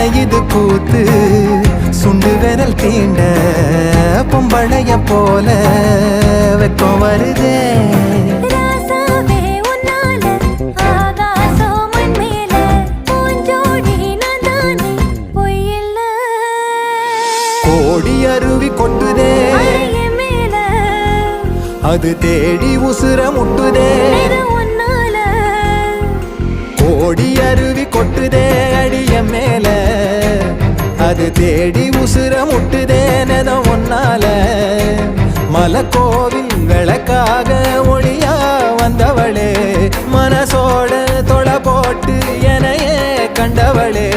இது கூத்து சுண்டு விரல் தீண்ட பொம்பளைய போல வெக்கம் வருதே கோடி அருவி கொட்டுதே அது தேடி உசுர முட்டுதே கோடி அருவி கொட்டுதே அடிய மேல அது தேடி உசுர முட்டுதே நெதம் ஒன்னால மலக்கோவில் விளக்காக ஒளியா வந்தவளே மனசோட தொலை போட்டு எனையே கண்டவளே